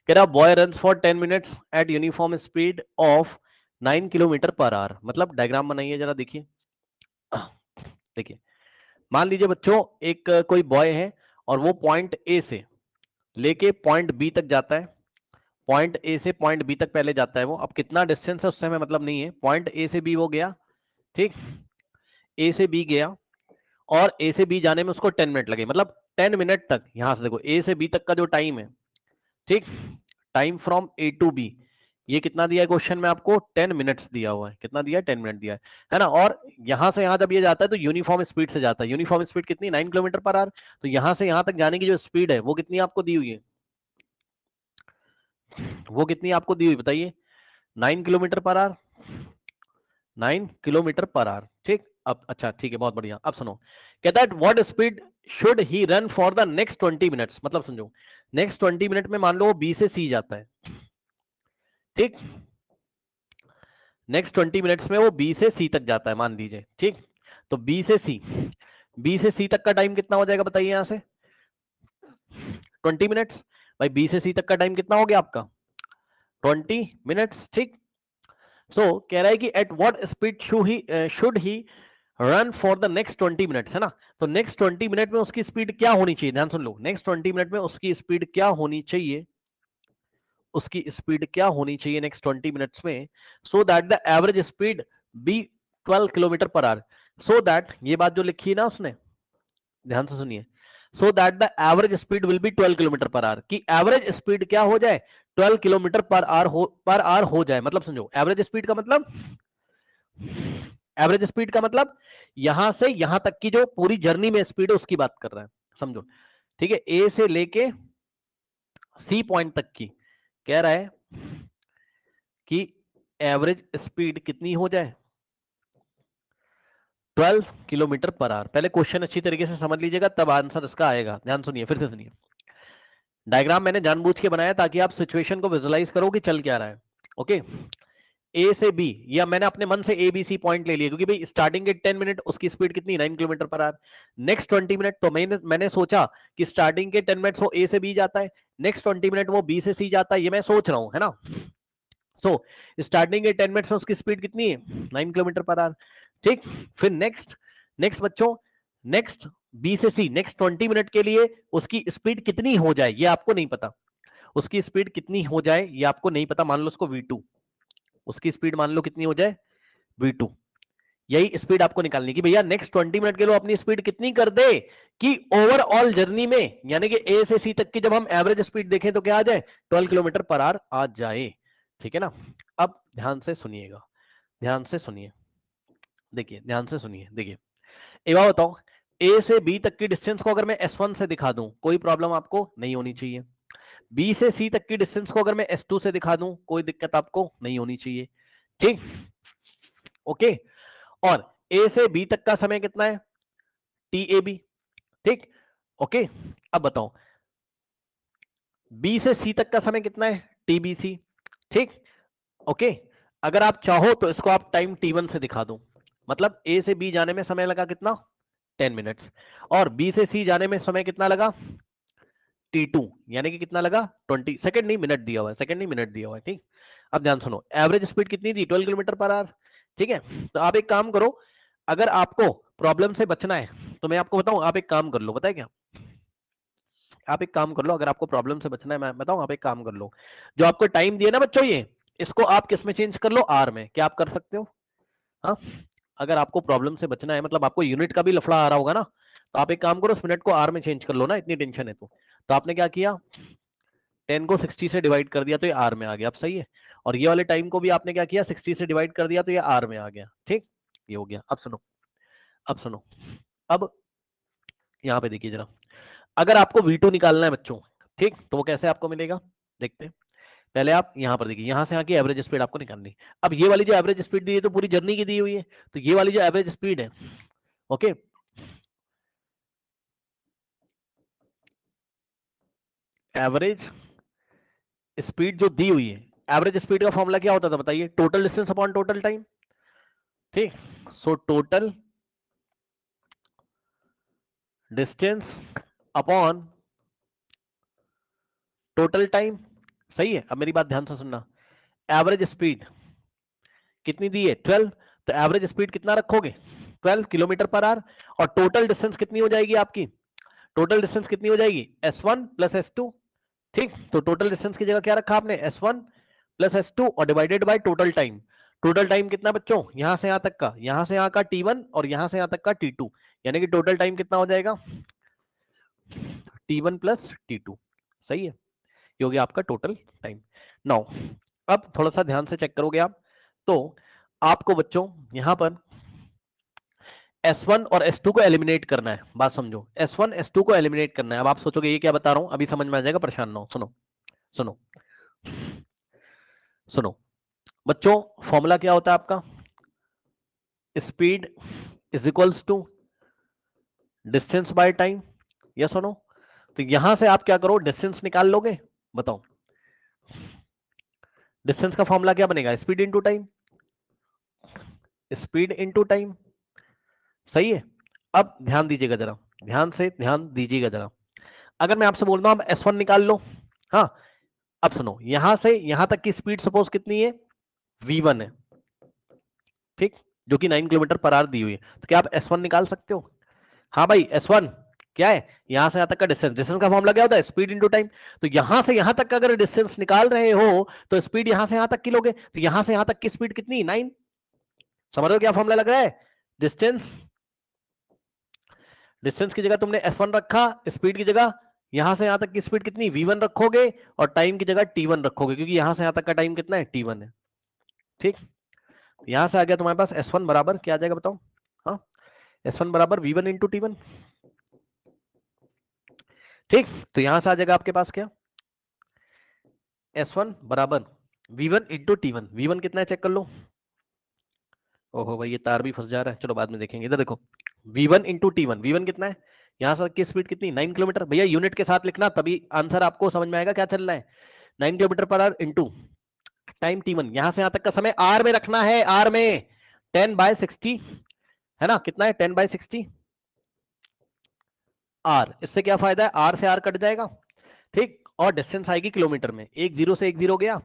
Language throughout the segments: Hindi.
कह रहा boy runs for 10 minutes at uniform speed of 9 kilometre per our. मतलब डायग्राम बनाइए जरा, देखिए देखिए मान लीजिए बच्चों एक कोई बॉय है और वो पॉइंट ए से लेके पॉइंट बी तक जाता है। पॉइंट ए से पॉइंट बी तक पहले जाता है वो, अब कितना डिस्टेंस है उससे हमें मतलब नहीं है। पॉइंट ए से बी वो गया, ठीक, ए से बी गया और ए से बी जाने में उसको 10 मिनट लगे, मतलब 10 मिनट तक। यहां से देखो ए से बी तक का जो टाइम है, ठीक, time from A to B, ये कितना दिया है क्वेश्चन में आपको? 10 मिनट्स दिया हुआ है। कितना दिया है? 10 मिनट दिया है ना। और यहां से यहां जब ये जाता है तो यूनिफॉर्म स्पीड से जाता है। यूनिफॉर्म स्पीड कितनी? 9 किलोमीटर पर आवर। तो यहां से यहां तक जाने की जो स्पीड है वो कितनी आपको दी हुई है? वो कितनी आपको दी हुई बताइए? 9 kilometre per our, 9 kilometre per our, ठीक। अब अच्छा ठीक है, बहुत बढ़िया। अब सुनो, कहता है what speed should he run for the next 20 minutes. मतलब समझो, नेक्स्ट 20 मिनट में मान लो वो बी से सी जाता है, ठीक। नेक्स्ट 20 मिनट्स में वो बी से सी तक जाता है मान लीजिए, ठीक। तो बी से सी, बी से सी तक का टाइम कितना हो जाएगा बताइए? यहां से 20 मिनट्स। भाई बी से सी तक का टाइम कितना हो गया आपका? 20 मिनट्स, ठीक। सो कह रहा है कि at what speed should he run for the next 20 minutes, है ना। तो नेक्स्ट 20 मिनट में उसकी स्पीड क्या होनी चाहिए? ध्यान सुन लो, नेक्स्ट 20 मिनट में उसकी स्पीड क्या होनी चाहिए? उसकी स्पीड क्या होनी चाहिए नेक्स्ट 20 मिनट्स में? So that the average speed be 12 kilometre per hour. So that, ये बात जो लिखी है ना उसने, ध्यान से सुनिए, सो that the average speed will be 12 kilometre per our, की एवरेज स्पीड क्या हो जाए? 12 किलोमीटर पर आवर हो जाए। मतलब समझो, एवरेज स्पीड का मतलब, एवरेज स्पीड का मतलब यहां से यहां तक की जो पूरी जर्नी में स्पीड है उसकी बात कर रहा है, समझो, ठीक है। ए से लेके सी पॉइंट तक की कह रहा है कि एवरेज स्पीड कितनी हो जाए? 12 किलोमीटर पर आवर। पहले क्वेश्चन अच्छी तरीके से समझ लीजिएगा, तब आंसर इसका आएगा। ध्यान सुनिए, फिर से सुनिए। डायग्राम मैंने जानबूझ के बनाया ताकि आप सिचुएशन को विजुलाइज करो कि चल क्या रहा है। ओके, ए से बी, या मैंने अपने मन से ए बी सी पॉइंट ले लिया क्योंकि भाई स्टार्टिंग के 10 मिनट उसकी स्पीड कितनी? 9 kilometre per our. Next 20 minute तो मैंने सोचा कि स्टार्टिंग के 10 मिनट वो ए से बी जाता है, नेक्स्ट 20 मिनट वो बी से सी जाता है, ये मैं सोच रहा हूं, है ना। सो स्टार्टिंग के 10 मिनट्स में उसकी स्पीड कितनी है? 9 किलोमीटर पर आवर, ठीक। फिर नेक्स्ट, नेक्स्ट बच्चों, नेक्स्ट बी से सी, नेक्स्ट 20 मिनट के लिए उसकी स्पीड कितनी हो जाए ये आपको नहीं पता। उसकी स्पीड कितनी हो जाए ये आपको नहीं पता, मान लो उसको V2, उसकी स्पीड मान लो कितनी हो जाए? V2। यही स्पीड आपको निकालनी कि भैया नेक्स्ट 20 मिनट के लिए अपनी स्पीड कितनी कर दे कि ओवरऑल जर्नी में, यानी कि ए से सी तक की जब हम एवरेज स्पीड देखें तो क्या आ जाए? 12 किलोमीटर पर आवर आ जाए, ठीक है ना। अब ध्यान से सुनिएगा, ध्यान से सुनिए, देखिए ध्यान से सुनिए, देखिए एक बात बताओ, ए से बी तक की डिस्टेंस को अगर मैं S1 से दिखा दूं कोई प्रॉब्लम आपको नहीं होनी चाहिए। बी से सी तक की डिस्टेंस को अगर मैं S2 से दिखा दूं कोई दिक्कत आपको नहीं होनी चाहिए, ठीक, ओके। और ए से बी तक का समय कितना है? TAB, ठीक, ओके। अब बताओ बी से सी तक का समय कितना है? TBC, ठीक, ओके। अगर आप चाहो तो इसको आप टाइम T1 से दिखा दो, मतलब ए से बी जाने में समय लगा कितना? 10 मिनट्स। और बी से सी जाने में समय कितना लगा? T2, यानी कि कितना लगा? 20 सेकंड, नहीं मिनट दिया हुआ है, सेकंड नहीं मिनट दिया हुआ है, ठीक। अब ध्यान सुनो, एवरेज स्पीड कितनी थी? 12 किलोमीटर पर आवर, ठीक है। तो आप एक काम करो, अगर आपको प्रॉब्लम से बचना है तो मैं आपको बताऊं, आप एक काम कर लो, बताए क्या? आप एक काम कर लो, अगर आपको प्रॉब्लम से बचना है मैं बताऊं, आप एक काम कर लो, जो आपको टाइम दिया ना बच्चों, ये इसको आप किस में चेंज कर लो? आर में। क्या आप कर सकते हो? हाँ, अगर आपको प्रॉब्लम से बचना है, मतलब आपको यूनिट का भी लफड़ा आ रहा होगा ना, तो आप एक काम करो, उस मिनट को आर में चेंज कर लो ना, इतनी टेंशन है तो आपने क्या किया? 10 को 60 से डिवाइड कर दिया तो ये आर में आ गया, अब सही है। और ये वाले टाइम को भी आपने क्या किया? 60 से डिवाइड कर दिया तो ये आर में आ गया, ठीक, ये हो गया। अब सुनो, अब सुनो, अब यहाँ पे देखिए जरा, अगर आपको V2 निकालना है बच्चों, ठीक, तो वो कैसे आपको मिलेगा? देखते हैं। पहले आप यहां पर देखिए, यहां से यहाँ की एवरेज स्पीड आपको निकालनी। अब ये वाली जो एवरेज स्पीड दी है तो पूरी जर्नी की दी हुई है, तो ये वाली जो एवरेज स्पीड है, ओके, एवरेज स्पीड जो दी हुई है, एवरेज स्पीड का फॉर्मूला क्या होता था बताइए? Total distance upon total time, ठीक। So total distance upon total time, सही है। अब मेरी बात ध्यान से सुनना, एवरेज स्पीड कितनी दी है 12, तो एवरेज स्पीड कितना रखोगे 12 किलोमीटर पर आवर, और टोटल डिस्टेंस कितनी हो जाएगी आपकी, टोटल डिस्टेंस कितनी हो जाएगी S1 प्लस S2। ठीक, तो टोटल डिस्टेंस की जगह क्या रखा आपने S1 प्लस S2 और divided by total time. Total time कितना बच्चों, यहां से यहां तक का, यहां से यहां का T1 और यहां से यहां तक का T2, यानी कि टोटल टाइम कितना हो जाएगा T1 प्लस T2। सही है, ये हो गया आपका टोटल टाइम। नाउ अब थोड़ा सा ध्यान से चेक करोगे आप, तो आपको बच्चों यहां पर S1 और S2 को एलिमिनेट करना है। बात समझो, S1 S2 को एलिमिनेट करना है। अब आप सोचोगे ये क्या बता रहा हूं, अभी समझ में आ जाएगा, परेशान ना हो। सुनो सुनो सुनो बच्चों, फॉर्मूला क्या होता है आपका, speed is equals to distance by time, yes और नो। तो यहां से आप क्या करो, डिस्टेंस निकाल लोगे, बताओ डिस्टेंस का फॉर्मूला क्या बनेगा, speed into time, speed into time. सही है। अब ध्यान दीजिएगा जरा, ध्यान से ध्यान दीजिएगा जरा, अगर मैं आपसे बोल रहा हूं आप S1 निकाल लो, हाँ, अब सुनो, यहां से यहां तक की स्पीड सपोज कितनी है V1 है, ठीक, जो कि 9 किलोमीटर पर आवर दी हुई है, तो क्या आप S1 निकाल सकते हो, हाँ भाई S1 क्या है, यहां से यहां तक का डिस्टेंस, डिस्टेंस का फॉर्मूला क्या होता है, स्पीड इनटू टाइम। तो यहां से यहां तक का अगर डिस्टेंस निकाल रहे हो तो स्पीड यहां से यहां तक की लोगे, तो यहां से यहां तक की स्पीड कितनी 9। समझ रहे हो क्या फॉर्मूला लग रहा है, डिस्टेंस, डिस्टेंस की जगह तुमने F1 रखा, स्पीड की जगह यहां से यहां तक की स्पीड कितनी V1 रखोगे, और टाइम की जगह T1 रखोगे, क्योंकि यहां से यहां तक का टाइम कितना है T1 है। ठीक, यहां से आ गया तुम्हारे पास S1 बराबर क्या आ जाएगा बताओ, हाँ, S1 बराबर V1 इंटू T1। ठीक, तो यहां से आ जाएगा आपके पास क्या, S1 बराबर V1 इंटू T1। V1 कितना है चेक कर लो, ओहो भाई ये तार भी फंस जा रहा है, चलो बाद में देखेंगे। इधर देखो, V1 इंटू T1, V1 कितना है, यहां से की स्पीड कितनी 9 किलोमीटर, भैया यूनिट के साथ लिखना तभी आंसर आपको समझ में आएगा क्या चल रहा है। 9 kilometre per our into time T1, यहां से यहां तक का समय आर में रखना है, आर में 10/60 है ना, कितना है 10/60 आर। इससे क्या फायदा है, आर से आर कट जाएगा, ठीक, और डिस्टेंस आएगी किलोमीटर में, एक जीरो से एक जीरो गया,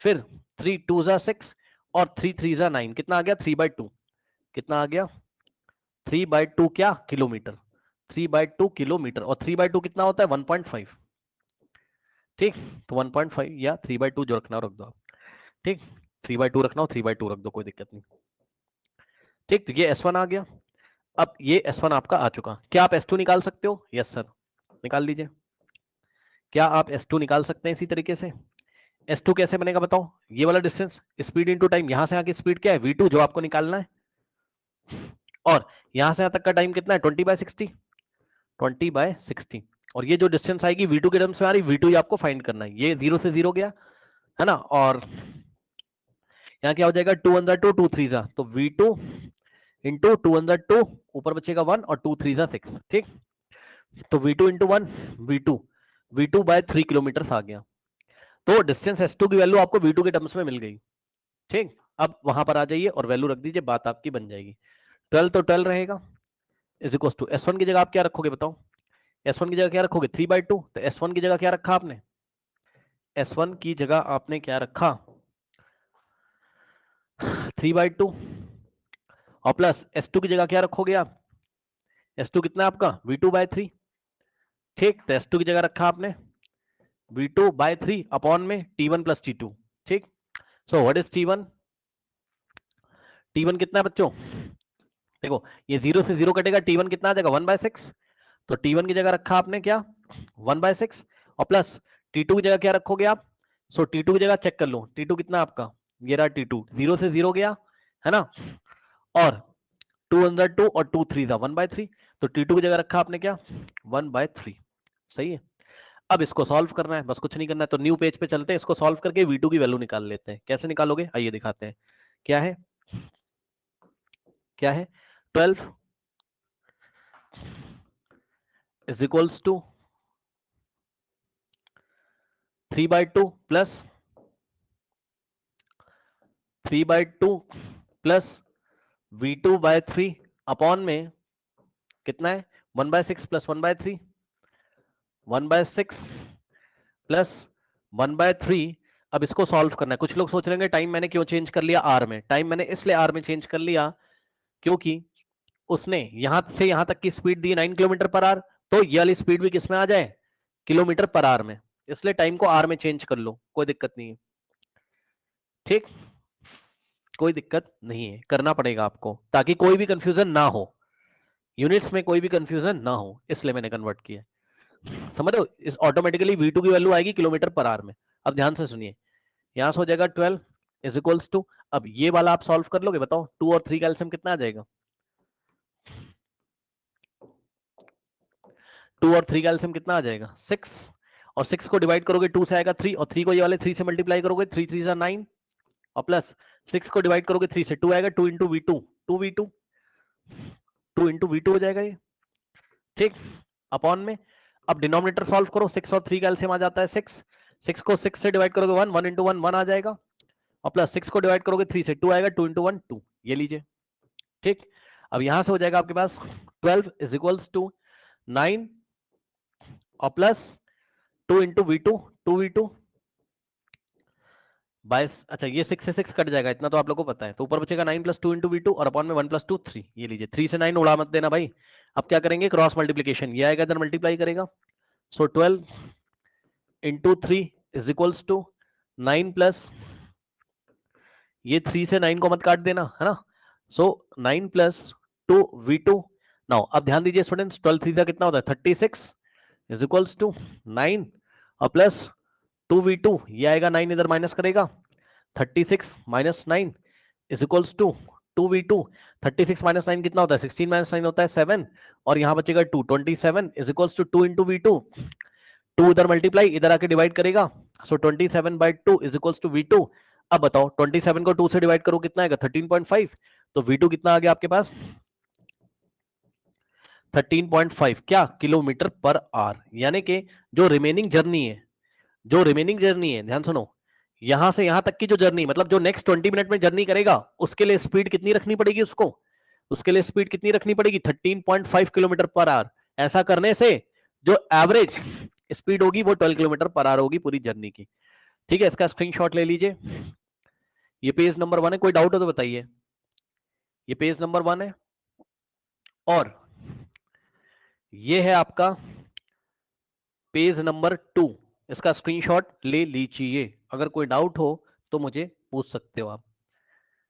फिर 3 2 जा 6 और 3 3 जा 9, कितना आ गया 3/2, कितना आ गया 3/2 क्या किलोमीटर, 3/2 किलोमीटर, और 3/2 कितना होता है 1.5। ठीक, तो 1.5 या 3/2 जो रखना हो रख दो आप, ठीक, 3/2 रखना हो 3/2 रख दो, कोई दिक्कत नहीं। ठीक, तो ये S1 आ गया। अब ये S1 आपका आ चुका, क्या आप S2 निकाल सकते हो, यस सर, निकाल लीजिए। क्या आप S2 निकाल सकते हैं इसी तरीके से, S2 कैसे बनेगा बताओ, ये वाला डिस्टेंस स्पीड इनटू टाइम, यहां से यहां की स्पीड क्या है V2 जो आपको निकालना है, और यहां से यहां तक का टाइम कितना है 20/60, 20/60, और ये जो डिस्टेंस आएगी V2 के टर्म्स में आ रही, V2 आपको फाइंड करना है, ये 0 से 0 गया है ना, और यहाँ क्या हो जाएगा 2 अंदर 2 2 3 जा, तो V2 इंटू 2 अंदर 2, ऊपर बचेगा 1 और 2 3 जा 6। ठीक, तो V2 into 1 V2, V2/3 kilometre आ गया, तो डिस्टेंस S2 की वैल्यू आपको V2 के टर्म्स में मिल गई। ठीक, अब वहां पर आ जाइए और वैल्यू रख दीजिए, बात आपकी बन जाएगी। 12 तो 12 रहेगा, इज इक्वल टू S1 की जगह आप क्या रखोगे बताओ, S1 की जगह क्या रखोगे 3/2, तो S1 की जगह क्या रखा आपने, S1 की जगह आपने क्या रखा 3/2, और प्लस S2 की जगह क्या रखोगे आप, S2 कितना है आपका V2/3। ठीक, तो S2 की जगह रखा आपने V2/3 अपॉन में T1 प्लस T2। ठीक, so what is T1, T1 कितना है बच्चों, देखो ये 0 से 0 कटेगा, T1 कितना आ जाएगा 1/6, तो T1 की जगह रखा आपने क्या 1/6, और प्लस T2 की जगह क्या रखोगे आप, सो T2 की जगह चेक कर लो, T2 कितना आपका, ये रहा T2, 0 से 0 गया है ना, और 2 अंदर 2 और 2 3 जा 1/3, तो T2 की जगह रखा आपने क्या 1/3। सही है। अब इसको सॉल्व करना है, बस कुछ नहीं करना है, तो न्यू पेज पे चलते हैं, इसको सॉल्व करके V2 की वैल्यू निकाल लेते हैं। कैसे निकालोगे आइए दिखाते हैं, क्या है, क्या है 12 is equals to 3/2 plus 3/2 plus V2/3 upon में कितना है 1/6 प्लस 1/3, 1/6 प्लस 1/3। अब इसको सॉल्व करना है। कुछ लोग सोच रहे हैं टाइम मैंने क्यों चेंज कर लिया आर में। टाइम मैंने इसलिए आर में चेंज कर लिया क्योंकि उसने यहां से यहां तक की speed the 9 kilometre per our, तो ये वाली स्पीड भी किस में आ जाए, किलोमीटर पर आवर में। इसलिए टाइम को आर में चेंज कर लो, कोई दिक्कत नहीं है। ठीक, कोई दिक्कत नहीं है, करना पड़ेगा आपको ताकि कोई भी कंफ्यूजन ना हो, यूनिट्स में कोई भी कंफ्यूजन ना हो, इसलिए मैंने कन्वर्ट किया। समझ रहे हो, इस ऑटोमेटिकली V2 की वैल्यू आएगी किलोमीटर पर आवर में। अब ध्यान से सुनिए, यहां से हो जाएगा 12 इज इक्वल्स टू, अब ये वाला आप सॉल्व कर लोगे, बताओ 2 और 3 का एलसीएम कितना आ जाएगा। 2 और 3 का एलसीएम कितना आ जाएगा 6, और 6 को डिवाइड करोगे 2 से आएगा 3, और 3 को ये वाले 3 से मल्टीप्लाई करोगे 3 3 9, और प्लस 6 को डिवाइड करोगे 3 से 2 आएगा, 2 into V2, 2V2, 2 into V2 हो जाएगा ये। ठीक, अपॉन में अब डिनोमिनेटर सॉल्व करो, 6 और 3 का एलसीएम आ जाता है 6, 6 को 6 से डिवाइड करोगे 1, 1 इंटू 1 1 आ जाएगा, और प्लस 6 को डिवाइड करोगे 3 से 2 आएगा, 2 इंटू 1 2, ये लीजिए। ठीक, अब यहां से हो जाएगा आपके पास 12 इज इक्वल्स टू 9 और प्लस 2 इंटू V2, 2V2 22, अच्छा ये 6 से 6 कट जाएगा, इतना तो आप लोगों को पता है, तो ऊपर बचेगा 9 प्लस 2 इंटू V2 और अपॉन में 1 प्लस 2 3, ये लीजिए। 3 से 9 उड़ा मत देना भाई। अब क्या करेंगे, क्रॉस मल्टीप्लीकेशन, ये आएगा इधर मल्टीप्लाई करेगा, so 12 into 3 is equals to 9 plus, ये 3 से 9 को मत काट देना है ना, सो 9 प्लस 2V2। नाउ अब ध्यान दीजिए स्टूडेंट्स, 12 3 का कितना होता है 36 इज इक्वल्स टू 9 और प्लस 2V2, ये आएगा 9 इधर माइनस करेगा, 36 minus 9 is equals to 2V2। 36 minus 9 कितना होता है 16 माइनस 9 होता है 7, और यहां बचेगा 2, 27 is equals to 2 into V2, 2 इधर मल्टीप्लाई इधर आके डिवाइड करेगा, सो 27/2 इज इक्वल्स टू V2। अब बताओ 27 को 2 से डिवाइड करो कितना आएगा 13.5, तो V2 कितना आ गया आपके पास 13.5 क्या किलोमीटर पर आवर। यानी कि जो रिमेनिंग जर्नी है, जो रिमेनिंग जर्नी है, ध्यान सुनो, यहां से यहां तक की जो जर्नी, मतलब जो नेक्स्ट 20 मिनट में जर्नी करेगा, उसके लिए स्पीड कितनी रखनी पड़ेगी उसको, उसके लिए स्पीड कितनी रखनी पड़ेगी 13.5 किलोमीटर पर आवर। ऐसा करने से जो एवरेज स्पीड होगी वो 12 किलोमीटर पर आवर होगी पूरी जर्नी की। ठीक है, इसका स्क्रीनशॉट ले लीजिए। ये पेज नंबर 1 है, कोई डाउट हो तो बताइए। ये पेज नंबर 1 है, और ये है आपका पेज नंबर 2, इसका स्क्रीनशॉट ले लीजिए। अगर कोई डाउट हो तो मुझे पूछ सकते हो आप।